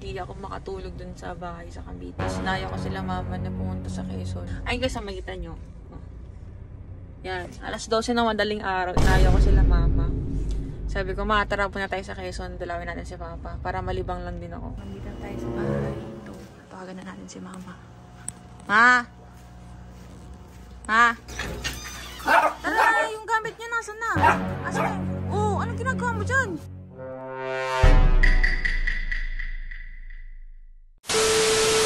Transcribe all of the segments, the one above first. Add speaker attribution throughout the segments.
Speaker 1: hindi ako makatulog dun sa bahay sa Cavite. Sinaya ko sila mama na pumunta sa Quezon. Ay guys, makita nyo. Yan, alas 12 ng madaling araw, inaya ko sila mama. Sabi ko, ma, tara po na tayo sa Quezon, dalawin natin si papa para malibang lang din ako. Nandito tayo sa bahay. Ito, tawagan na natin si mama. Ma! Ma! Tara, yung gamit niya nasan na? Asan? Oh, anong ginagawa mo dyan?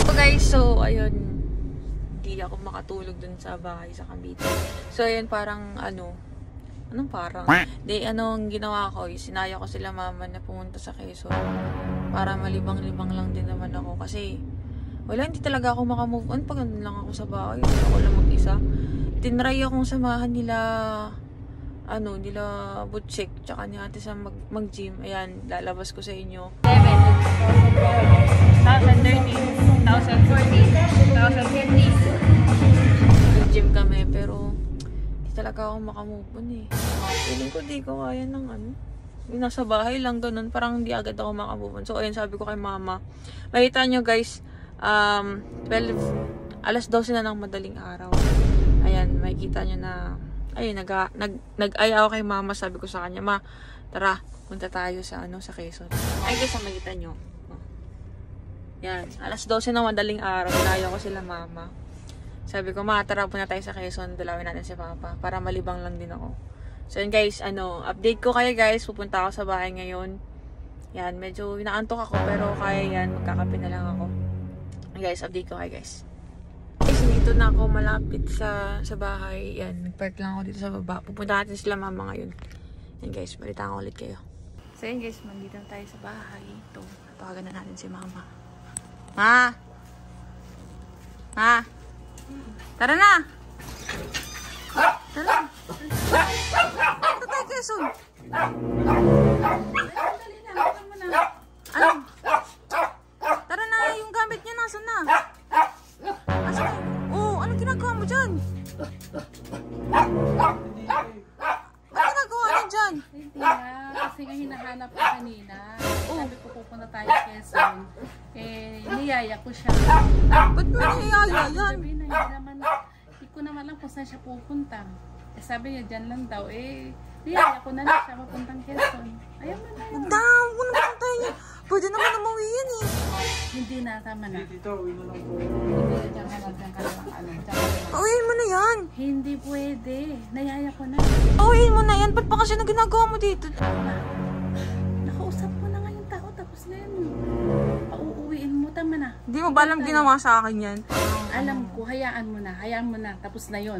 Speaker 1: So guys, so ayun, hindi ako makatulog dun sa bahay sa Cavite. So ayun, parang anong parang? Anong ginawa ko, sinaya ko sila mama na pumunta sa Quezon para malibang-libang lang din naman ako. Kasi wala, hindi talaga ako makamove on pag nandun lang ako sa bahay. Ako lang mag-isa. Tinry akong samahan nila nila Butchik tsaka ni ate sa mag-gym. Ayan, lalabas ko sa inyo. 2013, 2014, 2015. Nag-gym kami pero hindi talaga ako makamove on eh. Feeling ko di ko kaya ng nasa bahay lang ganun. Parang hindi agad ako makamove on. So ayun, sabi ko kay mama. Makita nyo guys, alas 12 na ng madaling araw. Ayan, makikita nyo na ayun, nag-aya ako kay mama. Sabi ko sa kanya, ma, tara, punta tayo sa sa Quezon. Ay guys, makita nyo. Yan, alas 12 ng madaling araw, inaya ko sila mama. Sabi ko, ma, tara po na tayo sa Quezon, dalawin natin si papa para malibang lang din ako. So yun guys, update ko kayo guys, pupunta ako sa bahay ngayon. Yan, medyo inaantok ako pero kaya yan, magkakape na lang ako. Guys, update ko kayo guys. Guys, dito na ako malapit sa bahay. Yan, nag-park lang ako dito sa baba. Pupunta natin sila mama ngayon. Yan guys, balitaan ko ulit kayo. So yun guys, nandito na tayo sa bahay. Ito, tawagan na natin si mama. Ma! Ma! Tara na! Tara! Ito tayo Quezon! Ano? Tara na, yung gamit niya nasan na? Asan? Oh, anong ginagawa mo dyan? Anong ginagawa niya dyan?
Speaker 2: Hindi na, kasi nga hinahanap ko kanina. Sabi ko pupunta tayo sa Quezon. Niyaya ko siya.
Speaker 1: Ba't mo niyaya yan?
Speaker 2: Sabi na, hindi ko naman lang kung saan siya pupunta. Sabi niya, dyan lang daw. Niyaya ko na lang siya mapuntang Quezon. Ayaw mo na yun.
Speaker 1: Daw, kung naman tayo. Pwede naman umuwi yan eh.
Speaker 2: Hindi na, tama na.
Speaker 3: Dito, uwi na lang po.
Speaker 2: Hindi na, dyan ka lang.
Speaker 1: Uwiin mo na yan.
Speaker 2: Hindi pwede. Niyaya ko na.
Speaker 1: Uwiin mo na yan. Ba't pa kasi na ginagawa mo dito?
Speaker 2: Nakausap mo na nga yung tao. Tapos na yun. Pauuwiin mo, tama na.
Speaker 1: Hindi mo ba alam ginawa sa akin yan?
Speaker 2: Alam ko, hayaan mo na. Hayaan mo na. Tapos na yun.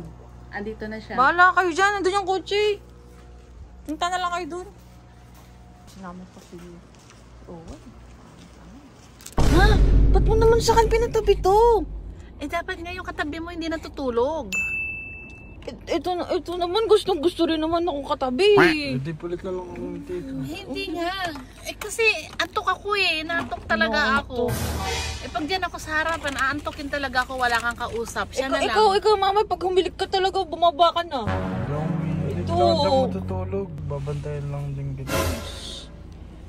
Speaker 2: Andito na siya.
Speaker 1: Bahala kayo dyan. Nandun yung kotse. Punta na lang kayo dun. Sinama pa sila. Oo. Ha? Ba't mo naman sa akin pinatabi to?
Speaker 2: Dapat nga yung katabi mo hindi natutulog.
Speaker 1: Ito naman, gusto rin naman akong katabi.
Speaker 3: Hindi pulik na lang ako dito.
Speaker 2: Hindi nga. Kasi antok ako Naantok talaga ako. Pag dyan ako sa harapan, aantokin talaga ako. Wala kang kausap. Siya na lang.
Speaker 1: Ikaw mama, pag humilik ka talaga, bumaba ka na.
Speaker 3: Dito lang ako matutulog. Babantayan lang din kita.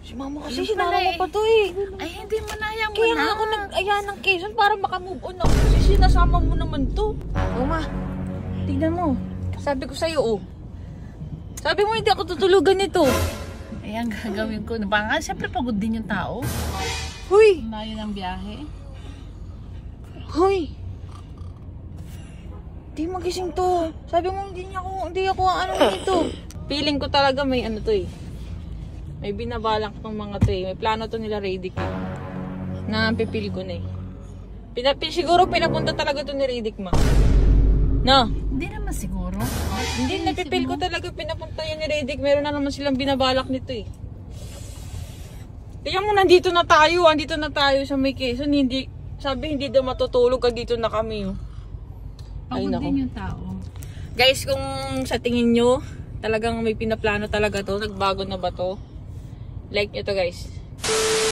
Speaker 1: Si mama kasi sinara mo pa to
Speaker 2: Ay, hindi mo na. Hayaan mo
Speaker 1: Kaya
Speaker 2: na.
Speaker 1: nga ako nag-aya ng Quezon para makamove on ako. Kasi sinasama mo naman to. Ma, tignan mo. Sabi ko sa'yo, Sabi mo hindi ako tutulugan nito.
Speaker 2: Ayan, gagawin ko. Baka siyempre pagod din yung tao.
Speaker 1: Huy!
Speaker 2: Layo ng biyahe.
Speaker 1: Huy! Di magising to. Sabi mo hindi ako nito. Feeling ko talaga may to May binabalak ng mga to May plano to nila Radic na pipil ko na siguro pinapunta talaga to ni Radic ma. No?
Speaker 2: Hindi naman siguro.
Speaker 1: Hindi, napipil ko talaga pinapunta yun ni Radic. Meron na naman silang binabalak nito Kaya mo nandito na tayo. Andito na tayo sa may Quezon. Sabi hindi daw matutulog. Dito na kami
Speaker 2: Pagod din yung tao.
Speaker 1: Guys, kung sa tingin nyo talagang may pinaplano talaga to, nagbago na ba to? Like ito guys.